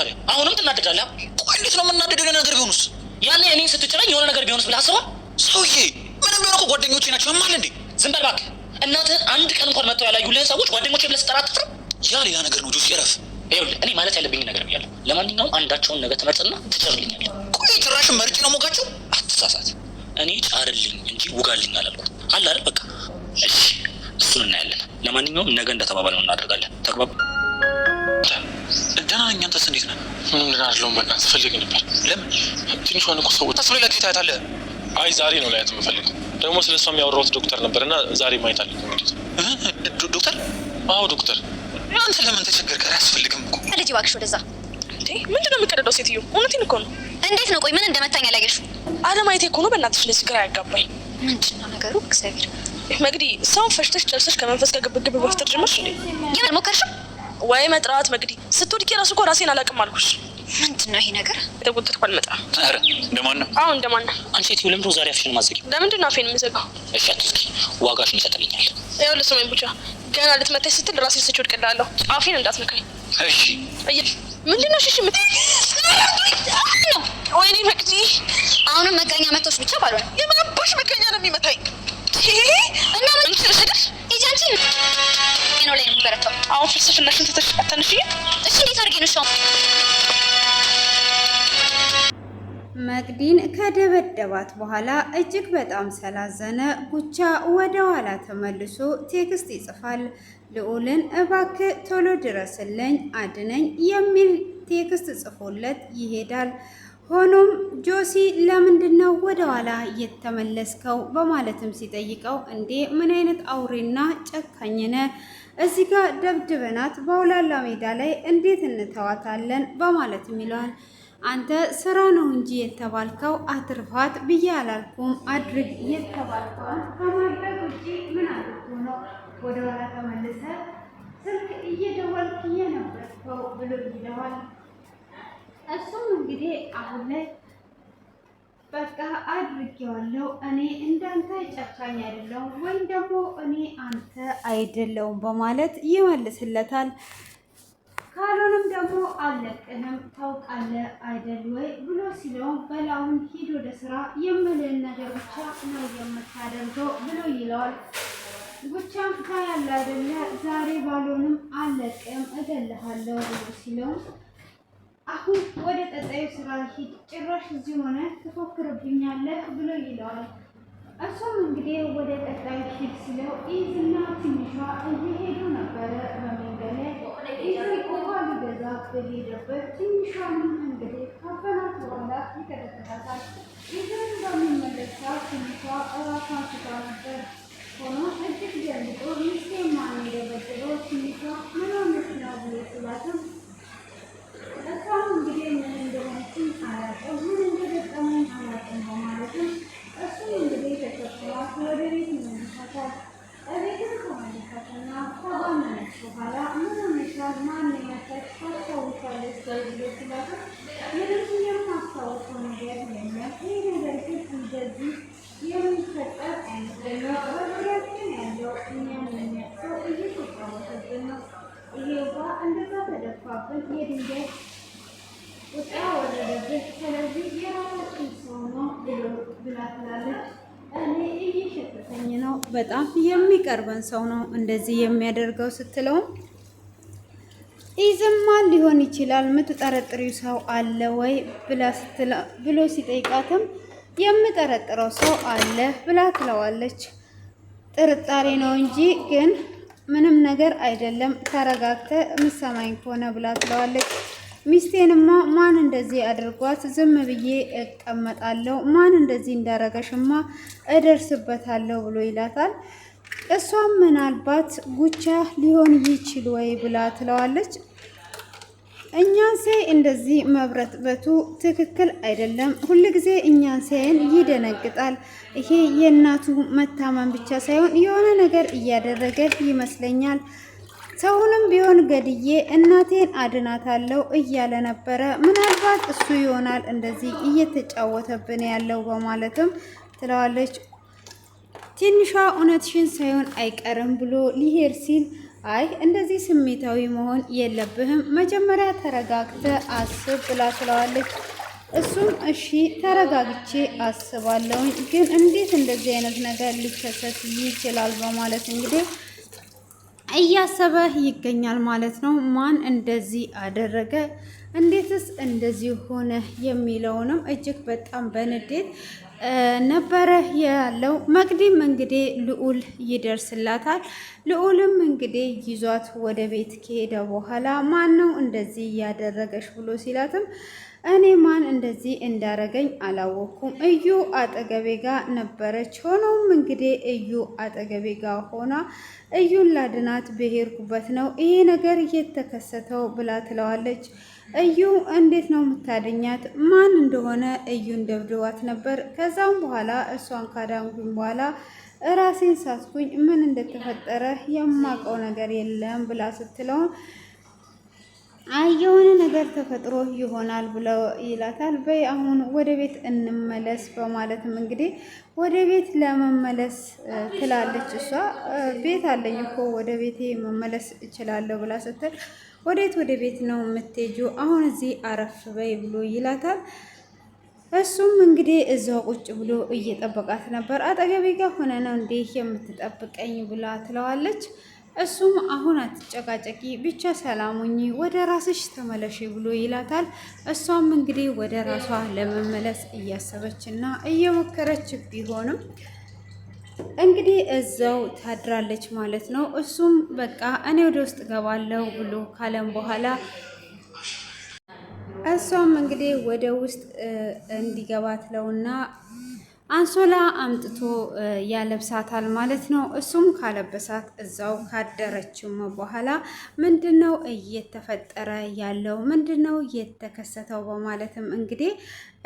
ታዲያ አሁንም ትናደዳለህ? ቆይ እንዴት ነው የምናደደው? ነገር ቢሆንስ? ያኔ እኔን ስትጭረኝ የሆነ ነገር ቢሆንስ ብለህ አስበው? ሰውዬ ምንም ቢሆን እኮ ጓደኞቼ ናቸው። ያማል እንዴ? ዝም በል እባክህ። እናትህ አንድ ቀን እንኳን መጥተው ያላዩልህን ሰዎች ጓደኞቼ ብለህ ስጠራ አትፍርም? ያ ሌላ ነገር ነው ጆሲ፣ እረፍ። ይኸውልህ እኔ ማለት ያለብኝ ነገር ብያለሁ። ለማንኛውም አንዳቸውን ነገ ትመርጥና ትጭርልኛለህ። ቆይ ጭራሽን መርጬ ነው ሞጋቸው? አትሳሳት። እኔ ጫርልኝ እንጂ ውጋልኝ አላልኩም። አለ አይደል? በቃ እሺ፣ እሱን እናያለን። ለማንኛውም ነገ እንደተባባልነው እናደርጋለን። ተግባባ? ደህና ነኝ። አንተስ እንዴት ነህ? ምንም ደህና አይደለሁም። በእናትህ ፈልግ ነበር። ለምን? ትንሿን እኮ ሰው ታስሮ ሌላ ጊዜ ታያታለህ። አይ ዛሬ ነው ላያት የምፈልገው። ደግሞ ስለ እሷም ያወራሁት ዶክተር ነበርና ዛሬ ማየት አለብኝ። ዶክተር? አዎ ዶክተር። አንተ ለምን ተቸገርክ? አያስፈልግም እኮ ልጅ እባክሽ ወደዛ። እንዴ ምንድነው የምትቀደደው ሴትዮ? እውነቴን እኮ ነው። እንዴት ነው? ቆይ ምን እንደመታኝ አላየሽው? አለማየቴ እኮ ነው። በእናትሽ ለዚህ ግራ ያጋባኝ ምንድነው ነገሩ? እግዚአብሔር መግዲ፣ ሰውን ፈሽተሽ ጨርሰሽ ከመንፈስ ጋር ግብግብ መፍጠር ጀመርሽ እንዴ? የምን ሞከርሽው? ወይ መጥራት መግዲ፣ ስትወድቂ ራሱ እኮ ራሴን አላውቅም አልኩሽ። ምንድነው ይሄ ነገር? የተጎተትኩ አልመጣም። ኧረ እንደማን ነው? አዎ እንደማን ነው? አንቺ ሴትዮ ለምንድን ነው ዛሬ አፍሽን ማዘጊው? ለምንድን ነው አፌን የምዘጋው? እሺ አትስኪ፣ ዋጋሽን ይሰጥልኛል። ይኸውልህ ስማኝ ብቻ፣ ገና ልትመታኝ ስትል ራሴን ስች ወድቅልሃለሁ። ጫፌን እንዳትነካኝ እሺ። ምንድን ነው ሽሽ የምትይ? ወይኔ መግዲ፣ አሁንም መገኛ መቶች ብቻ ባልሆነ የምን አባሽ መገኛ ነው የሚመታኝ? እና ምን ትልሰደሽ? ኤጀንሲ ነው ላይ የሚበረታው። አሁን ፍልስፍናሽን ተነሽኝ። እሺ እንዴት አድርጌ ነው ሻው መቅዲን ከደበደባት በኋላ እጅግ በጣም ስላዘነ ጉቻ ወደ ኋላ ተመልሶ ቴክስት ይጽፋል። ልዑልን እባክህ ቶሎ ድረስልኝ አድነኝ የሚል ቴክስት ጽፎለት ይሄዳል። ሆኖም ጆሲ ለምንድነው ወደ ኋላ የተመለስከው በማለትም ሲጠይቀው እንዴ ምን አይነት አውሬና ጨካኝ ነህ? እዚህ ጋር ደብድበናት በአውላላ ሜዳ ላይ እንዴት እንተዋታለን? በማለትም ይለዋል። አንተ ስራ ነው እንጂ የተባልከው አትርፋት ብዬ አላልኩም። አድርግ የተባልከውን ከማድረግ ውጪ ምን አድርጎ ነው ወደ ኋላ ተመልሰ ስልክ እየደወልክ የነበርከው ብሎ ይለዋል። እሱም እንግዲህ አሁን ላይ በቃ አድርጌዋለሁ፣ እኔ እንዳንተ ጨካኝ አይደለሁም ወይም ደግሞ እኔ አንተ አይደለሁም በማለት ይመልስለታል። ካልሆነም ደግሞ አለቅህም ታውቃለህ አይደል ወይ ብሎ ሲለው በላውን ሂድ ወደ ስራ የምልህን ነገር ብቻ ነው የምታደርገው ብሎ ይለዋል። ጉቻም ታያለ አይደለ ዛሬ ባልሆንም አለቅም እገልሃለሁ ብሎ ሲለው አሁን ወደ ቀጣዩ ስራ ሂድ፣ ጭራሽ እዚህ ሆነ ትፎክርብኛለህ ብሎ ይለዋል። እሱም እንግዲህ ወደ ቀጣዩ ሂድ ሲለው ኢዝና ትንሿ እየሄዱ ነበረ በመንገድ ላይ ሊገዛ በሄደበት ትንሿንም እንግዲህ ካፈናት በኋላ ይከተታታል። ይህን በሚመለስ ሰዓት ትንሿ እራሷን ስታ ነበር። ሆኖ እጅግ ደንግጦ ሚስቴ ማን የደበደበው? ትንሿ ምን ሆነች ነው ብሎ ሲላትም እሷም እንግዲህ ምን እንደሆነችም አላውቅም፣ ምን እንደገጠመኝ አላውቅም በማለትም እሱም እንግዲህ ተከትሏት ወደ ቤት ይመልሳታል። እቤትም ከመለሳትና ከባመነች በኋላ ምን ሆነሻል? ማን የመታሽ? ታስታውሻለሽ ወይ ብሎ ሲላትም ምንም የማስታውሰው ነገር የለም፣ ይህ ነገር ግን እንደዚህ የሚፈጠር አይመስለኝም። በዙሪያችን ያለው እኛን የሚያቅሰው እየተጫወተብን ነው። ይሄ ውሃ እንደዛ ተደፋብን፣ የድንጋይ ውጣ ወረደብን። ስለዚህ የራሳችን ሰው ነው ብላ ትላለች። እኔ እየሸተተኝ ነው፣ በጣም የሚቀርበን ሰው ነው እንደዚህ የሚያደርገው ስትለውም ኢዝማ ሊሆን ይችላል የምትጠረጥሪው ሰው አለ ወይ ብሎ ሲጠይቃትም የምጠረጥረው ሰው አለ ብላ ትለዋለች። ጥርጣሬ ነው እንጂ ግን ምንም ነገር አይደለም፣ ተረጋግተ ምሰማኝ ከሆነ ብላ ትለዋለች። ሚስቴንማ ማን እንደዚህ አድርጓት ዝም ብዬ እቀመጣለሁ? ማን እንደዚህ እንዳረገሽማ እደርስበታለሁ ብሎ ይላታል። እሷም ምናልባት ጉቻ ሊሆን ይችል ወይ ብላ ትለዋለች። እኛን ሳይ እንደዚህ መብረትበቱ ትክክል አይደለም። ሁልጊዜ እኛን ሳይን ይደነግጣል። ይሄ የእናቱ መታመን ብቻ ሳይሆን የሆነ ነገር እያደረገ ይመስለኛል። ሰውንም ቢሆን ገድዬ እናቴን አድናታለሁ እያለ ነበረ። ምናልባት እሱ ይሆናል እንደዚህ እየተጫወተብን ያለው በማለትም ትለዋለች። ትንሿ እውነትሽን ሳይሆን አይቀርም ብሎ ሊሄድ ሲል አይ እንደዚህ ስሜታዊ መሆን የለብህም፣ መጀመሪያ ተረጋግተ አስብ ብላ ትለዋለች። እሱም እሺ ተረጋግቼ አስባለሁኝ፣ ግን እንዴት እንደዚህ አይነት ነገር ሊከሰት ይችላል በማለት እንግዲህ እያሰበ ይገኛል ማለት ነው። ማን እንደዚህ አደረገ፣ እንዴትስ እንደዚህ ሆነ የሚለውንም እጅግ በጣም በንዴት ነበረ ያለው። መቅዲም እንግዲህ ልዑል ይደርስላታል። ልዑልም እንግዲህ ይዟት ወደ ቤት ከሄደ በኋላ ማን ነው እንደዚህ ያደረገሽ ብሎ ሲላትም እኔ ማን እንደዚህ እንዳረገኝ አላወኩም፣ እዩ አጠገቤ ጋር ነበረች። ሆኖም እንግዲህ እዩ አጠገቤ ጋር ሆና እዩን ላድናት በሄድኩበት ነው ይሄ ነገር እየተከሰተው ብላ ትለዋለች። እዩ እንዴት ነው የምታደኛት? ማን እንደሆነ እዩን ደብድቧት ነበር። ከዛም በኋላ እሷን ካዳንኩኝ በኋላ ራሴን ሳትኩኝ ምን እንደተፈጠረ የማውቀው ነገር የለም ብላ ስትለው አይ የሆነ ነገር ተፈጥሮ ይሆናል ብለው ይላታል። በይ አሁን ወደ ቤት እንመለስ በማለትም እንግዲህ ወደ ቤት ለመመለስ ትላለች። እሷ ቤት አለኝ እኮ ወደ ቤቴ መመለስ እችላለሁ ብላ ስትል ወዴት ወደ ቤት ነው የምትሄጂው? አሁን እዚህ አረፍ በይ ብሎ ይላታል። እሱም እንግዲህ እዛው ቁጭ ብሎ እየጠበቃት ነበር። አጠገቤ ጋር ሆነ ነው እንዴ የምትጠብቀኝ ብላ ትለዋለች። እሱም አሁን አትጨቃጨቂ፣ ብቻ ሰላሙኝ፣ ወደ ራስሽ ተመለሽ ብሎ ይላታል። እሷም እንግዲህ ወደ ራሷ ለመመለስ እያሰበች እና እየሞከረች ቢሆንም እንግዲህ እዛው ታድራለች ማለት ነው። እሱም በቃ እኔ ወደ ውስጥ ገባለሁ ብሎ ካለም በኋላ እሷም እንግዲህ ወደ ውስጥ እንዲገባ ትለውና አንሶላ አምጥቶ ያለብሳታል ማለት ነው። እሱም ካለበሳት እዛው ካደረችም በኋላ ምንድነው እየተፈጠረ ያለው ምንድነው የተከሰተው በማለትም እንግዲህ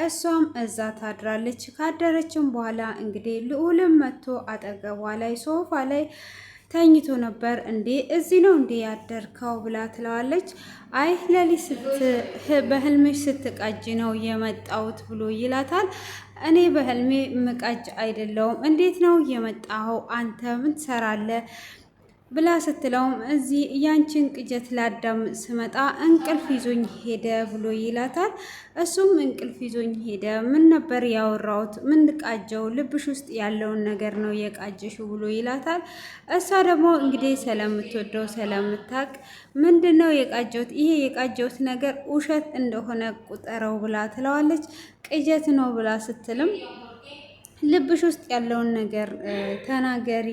እሷም እዛ ታድራለች። ካደረችም በኋላ እንግዲህ ልዑልም መጥቶ አጠገቧ ላይ ሶፋ ላይ ተኝቶ ነበር። እንዴ እዚህ ነው እንዴ ያደርከው ብላ ትለዋለች። አይ ሌሊት በህልምሽ ስትቃጅ ነው የመጣሁት ብሎ ይላታል። እኔ በህልሜ ምቃጅ አይደለውም፣ እንዴት ነው የመጣኸው? አንተ ምን ትሰራለህ? ብላ ስትለውም እዚህ ያንቺን ቅጀት ላዳም ስመጣ እንቅልፍ ይዞኝ ሄደ ብሎ ይላታል። እሱም እንቅልፍ ይዞኝ ሄደ፣ ምን ነበር ያወራሁት? ምን ቃጀው? ልብሽ ውስጥ ያለውን ነገር ነው የቃጀሽው ብሎ ይላታል። እሷ ደግሞ እንግዲህ ስለምትወደው ስለምታቅ ምንድነው የቃጀውት? ይሄ የቃጀውት ነገር ውሸት እንደሆነ ቁጠረው ብላ ትለዋለች። ቅጀት ነው ብላ ስትልም ልብሽ ውስጥ ያለውን ነገር ተናገሪ፣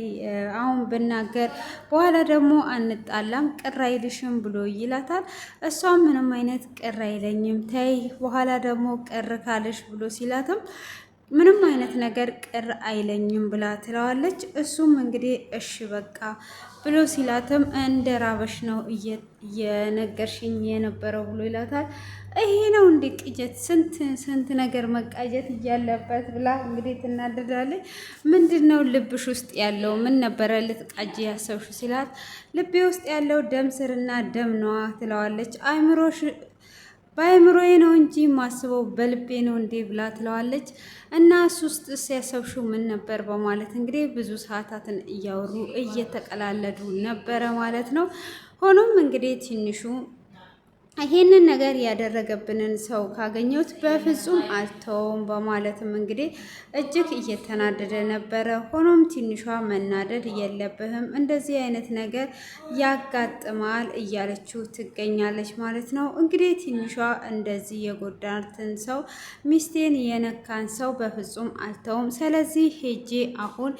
አሁን ብናገር በኋላ ደግሞ አንጣላም፣ ቅር አይልሽም ብሎ ይላታል። እሷም ምንም አይነት ቅር አይለኝም፣ ተይ በኋላ ደግሞ ቅር ካለሽ ብሎ ሲላትም ምንም አይነት ነገር ቅር አይለኝም ብላ ትለዋለች። እሱም እንግዲህ እሺ በቃ ብሎ ሲላትም እንደ ራበሽ ነው እየነገርሽኝ የነበረው ብሎ ይላታል። ይሄ ነው እንዴ ቅጀት? ስንት ነገር መቃጀት እያለበት ብላ እንግዲህ ትናደዳለች። ምንድን ነው ልብሽ ውስጥ ያለው? ምን ነበረ ልትቃጅ ያሰብሽ ሲላት ልቤ ውስጥ ያለው ደም ስርና ደም ነዋ ትለዋለች። በአይምሮዬ ነው እንጂ ማስበው በልቤ ነው እንዴ ብላ ትለዋለች። እና እሱ ውስጥ ያሰብሽው ምን ነበር በማለት እንግዲህ ብዙ ሰዓታትን እያወሩ እየተቀላለዱ ነበረ ማለት ነው። ሆኖም እንግዲህ ትንሹ ይሄንን ነገር ያደረገብንን ሰው ካገኘሁት በፍጹም አልተውም በማለትም እንግዲህ እጅግ እየተናደደ ነበረ። ሆኖም ትንሿ መናደድ የለብህም እንደዚህ አይነት ነገር ያጋጥማል እያለችው ትገኛለች ማለት ነው። እንግዲህ ትንሿ እንደዚህ የጎዳትን ሰው ሚስቴን የነካን ሰው በፍጹም አልተውም፣ ስለዚህ ሄጄ አሁን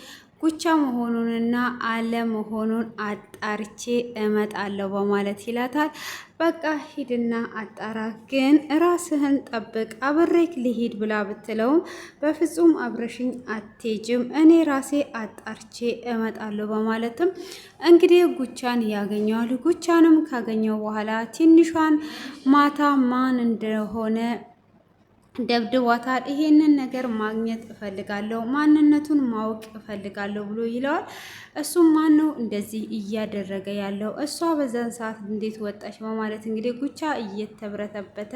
ጉቻ መሆኑንና አለመሆኑን አጣርቼ እመጣለሁ በማለት ይላታል። በቃ ሂድና አጣራ፣ ግን ራስህን ጠብቅ፣ አብሬክ ልሂድ ብላ ብትለውም በፍጹም አብረሽኝ አትሄጂም፣ እኔ ራሴ አጣርቼ እመጣለሁ በማለትም እንግዲህ ጉቻን ያገኘዋል። ጉቻንም ካገኘው በኋላ ትንሿን ማታ ማን እንደሆነ ደብድቧታል። ይሄንን ነገር ማግኘት እፈልጋለሁ፣ ማንነቱን ማወቅ እፈልጋለሁ ብሎ ይለዋል። እሱም ማን ነው እንደዚህ እያደረገ ያለው? እሷ በዛን ሰዓት እንዴት ወጣች? በማለት እንግዲህ ጉቻ እየተብረተበተ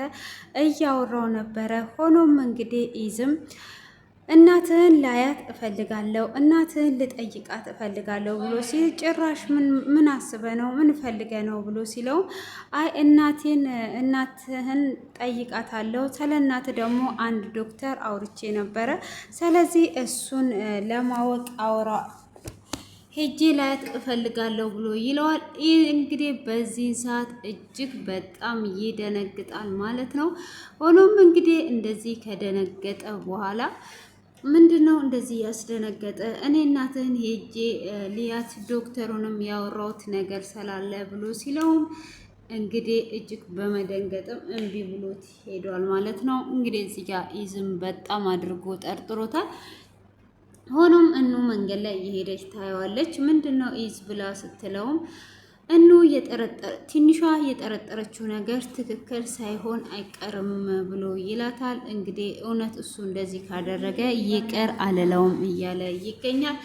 እያወራው ነበረ። ሆኖም እንግዲህ ኢዝም እናትህን ላያት እፈልጋለሁ፣ እናትህን ልጠይቃት እፈልጋለሁ ብሎ ሲል ጭራሽ ምን አስበ ነው ምን ፈልገ ነው ብሎ ሲለው አይ እናትህን ጠይቃታለሁ፣ ስለ እናት ደግሞ አንድ ዶክተር አውርቼ ነበረ፣ ስለዚህ እሱን ለማወቅ አውራ ሄጄ ላያት እፈልጋለሁ ብሎ ይለዋል። ይህ እንግዲህ በዚህ ሰዓት እጅግ በጣም ይደነግጣል ማለት ነው። ሆኖም እንግዲህ እንደዚህ ከደነገጠ በኋላ ምንድነው እንደዚህ ያስደነገጠ? እኔ እናትህን ሄጄ ሊያት ዶክተሩንም ያወራሁት ነገር ስላለ ብሎ ሲለውም እንግዲህ እጅግ በመደንገጥም እምቢ ብሎት ሄዷል ማለት ነው። እንግዲህ እዚህ ጋር ኢዝም በጣም አድርጎ ጠርጥሮታል። ሆኖም እኑ መንገድ ላይ እየሄደች ታየዋለች። ምንድነው ኢዝ ብላ ስትለውም እኑ ትንሿ የጠረጠረችው ነገር ትክክል ሳይሆን አይቀርም ብሎ ይላታል። እንግዲህ እውነት እሱ እንደዚህ ካደረገ ይቅር አልለውም እያለ ይገኛል።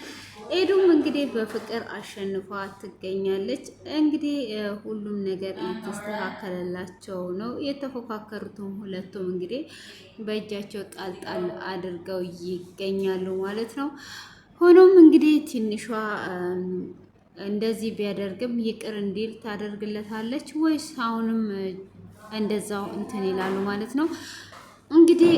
ኤዱም እንግዲህ በፍቅር አሸንፏ ትገኛለች። እንግዲህ ሁሉም ነገር የተስተካከለላቸው ነው። የተፎካከሩትም ሁለቱም እንግዲህ በእጃቸው ጣልጣል አድርገው ይገኛሉ ማለት ነው። ሆኖም እንግዲህ ትንሿ እንደዚህ ቢያደርግም ይቅር እንዲል ታደርግለታለች ወይስ አሁንም እንደዛው እንትን ይላሉ ማለት ነው። እንግዲህ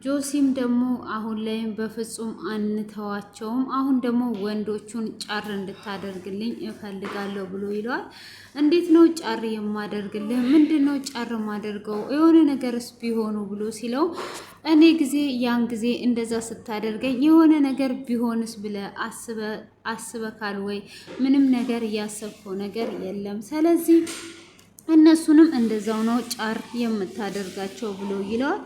ጆሲም ደግሞ አሁን ላይም በፍጹም አንተዋቸውም፣ አሁን ደግሞ ወንዶቹን ጫር እንድታደርግልኝ እፈልጋለሁ ብሎ ይለዋል። እንዴት ነው ጫር የማደርግልህ? ምንድን ነው ጫር ማደርገው? የሆነ ነገርስ ቢሆኑ ብሎ ሲለው እኔ ያን ጊዜ እንደዛ ስታደርገኝ የሆነ ነገር ቢሆንስ ብለ አስበካል ወይ? ምንም ነገር እያሰብከው ነገር የለም። ስለዚህ እነሱንም እንደዛው ነው ጫር የምታደርጋቸው ብሎ ይለዋል።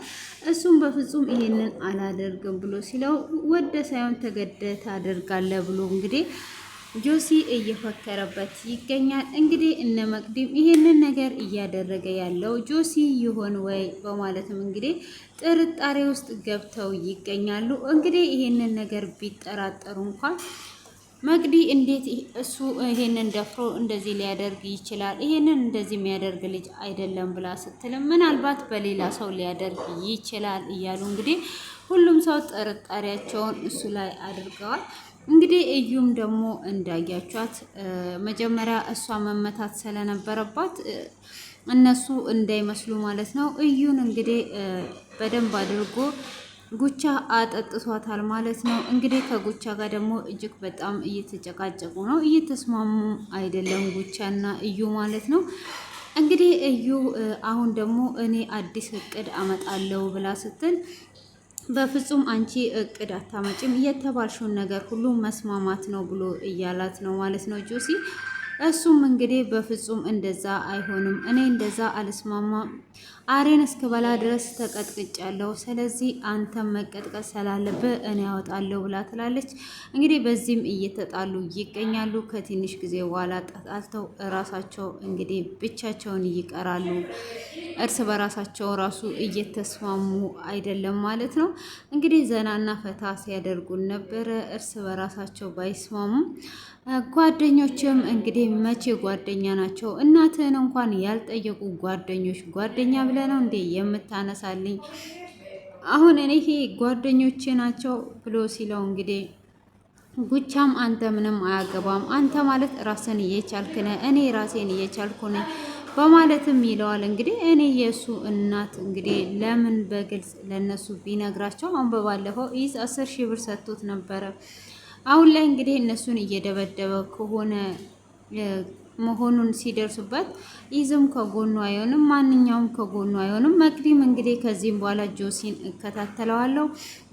እሱም በፍጹም ይሄንን አላደርግም ብሎ ሲለው ወደ ሳይሆን ተገደ ታደርጋለህ ብሎ እንግዲህ ጆሲ እየፈከረበት ይገኛል። እንግዲህ እነ መቅዲም ይሄንን ነገር እያደረገ ያለው ጆሲ ይሆን ወይ በማለትም እንግዲህ ጥርጣሬ ውስጥ ገብተው ይገኛሉ። እንግዲህ ይሄንን ነገር ቢጠራጠሩ እንኳን መቅዲ እንዴት እሱ ይሄንን ደፍሮ እንደዚህ ሊያደርግ ይችላል? ይሄንን እንደዚህ የሚያደርግ ልጅ አይደለም ብላ ስትልም ምናልባት በሌላ ሰው ሊያደርግ ይችላል እያሉ እንግዲህ ሁሉም ሰው ጥርጣሬያቸውን እሱ ላይ አድርገዋል። እንግዲህ እዩም ደግሞ እንዳያቿት መጀመሪያ እሷ መመታት ስለነበረባት እነሱ እንዳይመስሉ ማለት ነው። እዩን እንግዲህ በደንብ አድርጎ ጉቻ አጠጥቷታል ማለት ነው። እንግዲህ ከጉቻ ጋር ደግሞ እጅግ በጣም እየተጨቃጨቁ ነው፣ እየተስማሙ አይደለም ጉቻና እዩ ማለት ነው። እንግዲህ እዩ አሁን ደግሞ እኔ አዲስ እቅድ አመጣለሁ ብላ ስትል በፍጹም አንቺ እቅድ አታመጭም፣ የተባልሽውን ነገር ሁሉ መስማማት ነው ብሎ እያላት ነው ማለት ነው ጆሲ። እሱም እንግዲህ በፍጹም እንደዛ አይሆንም፣ እኔ እንደዛ አልስማማም፣ አሬን እስክበላ ድረስ ተቀጥቅጫለሁ፣ ስለዚህ አንተም መቀጥቀጥ ስላለብህ እኔ ያወጣለሁ ብላ ትላለች። እንግዲህ በዚህም እየተጣሉ ይገኛሉ። ከትንሽ ጊዜ በኋላ ተጣልተው ራሳቸው እንግዲህ ብቻቸውን ይቀራሉ። እርስ በራሳቸው ራሱ እየተስማሙ አይደለም ማለት ነው። እንግዲህ ዘናና ፈታ ሲያደርጉን ነበረ እርስ በራሳቸው ባይስማሙም። ጓደኞችም እንግዲህ መቼ ጓደኛ ናቸው? እናትህን እንኳን ያልጠየቁ ጓደኞች ጓደኛ ብለህ ነው እንዴ የምታነሳልኝ? አሁን እኔ ይሄ ጓደኞቼ ናቸው ብሎ ሲለው እንግዲህ ጉቻም አንተ ምንም አያገባም፣ አንተ ማለት ራስን እየቻልክ ነህ፣ እኔ ራሴን እየቻልኩ ነኝ በማለትም ይለዋል። እንግዲህ እኔ የእሱ እናት እንግዲህ ለምን በግልጽ ለነሱ ቢነግራቸው፣ አሁን በባለፈው ይህ 10,000 ብር ሰጥቶት ነበረ። አሁን ላይ እንግዲህ እነሱን እየደበደበ ከሆነ መሆኑን ሲደርሱበት ይዝም ከጎኑ አይሆንም፣ ማንኛውም ከጎኑ አይሆንም። መቅዲም እንግዲህ ከዚህም በኋላ ጆሲን እከታተለዋለሁ፣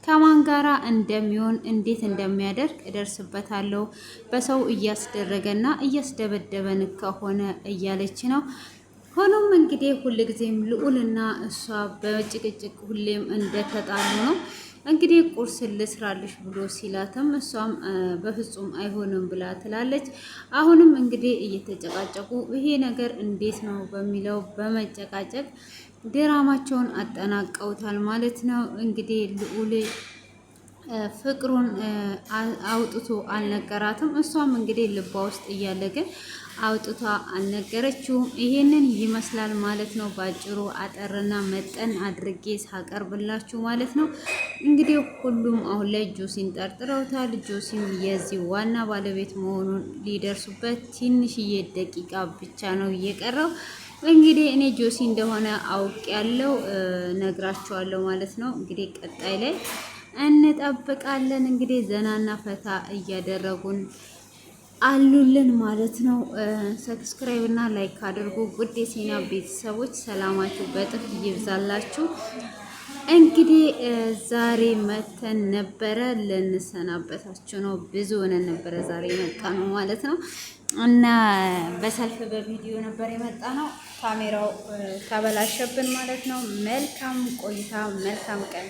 ከማን ጋራ እንደሚሆን እንዴት እንደሚያደርግ እደርስበታለሁ፣ በሰው እያስደረገና እያስደበደበን ከሆነ እያለች ነው። ሆኖም እንግዲህ ሁልጊዜም ልዑልና እሷ በጭቅጭቅ ሁሌም እንደተጣሉ ነው። እንግዲህ ቁርስ ልስራልሽ ብሎ ሲላትም እሷም በፍጹም አይሆንም ብላ ትላለች። አሁንም እንግዲህ እየተጨቃጨቁ ይሄ ነገር እንዴት ነው በሚለው በመጨቃጨቅ ድራማቸውን አጠናቀውታል ማለት ነው። እንግዲህ ልዑል ፍቅሩን አውጥቶ አልነገራትም። እሷም እንግዲህ ልቧ ውስጥ እያለ ግን አውጥቷ አልነገረችውም። ይሄንን ይመስላል ማለት ነው ባጭሩ አጠርና መጠን አድርጌ ሳቀርብላችሁ ማለት ነው። እንግዲህ ሁሉም አሁን ላይ ጆሲን ጠርጥረውታል። ጆሲም የዚህ ዋና ባለቤት መሆኑን ሊደርሱበት ትንሽዬ ደቂቃ ብቻ ነው እየቀረው። እንግዲህ እኔ ጆሲ እንደሆነ አውቅ ያለው ነግራቸዋለሁ ማለት ነው። እንግዲህ ቀጣይ ላይ እንጠብቃለን። እንግዲህ ዘናና ፈታ እያደረጉን አሉልን ማለት ነው። ሰብስክራይብ እና ላይክ አድርጉ። ውድ የሴና ቤተሰቦች ሰላማችሁ በጥፍ ይብዛላችሁ። እንግዲህ ዛሬ መተን ነበረ ልንሰናበታችሁ ነው። ብዙ ሆነን ነበረ ዛሬ የመጣ ነው ማለት ነው እና በሰልፍ በቪዲዮ ነበር የመጣ ነው። ካሜራው ተበላሸብን ማለት ነው። መልካም ቆይታ፣ መልካም ቀን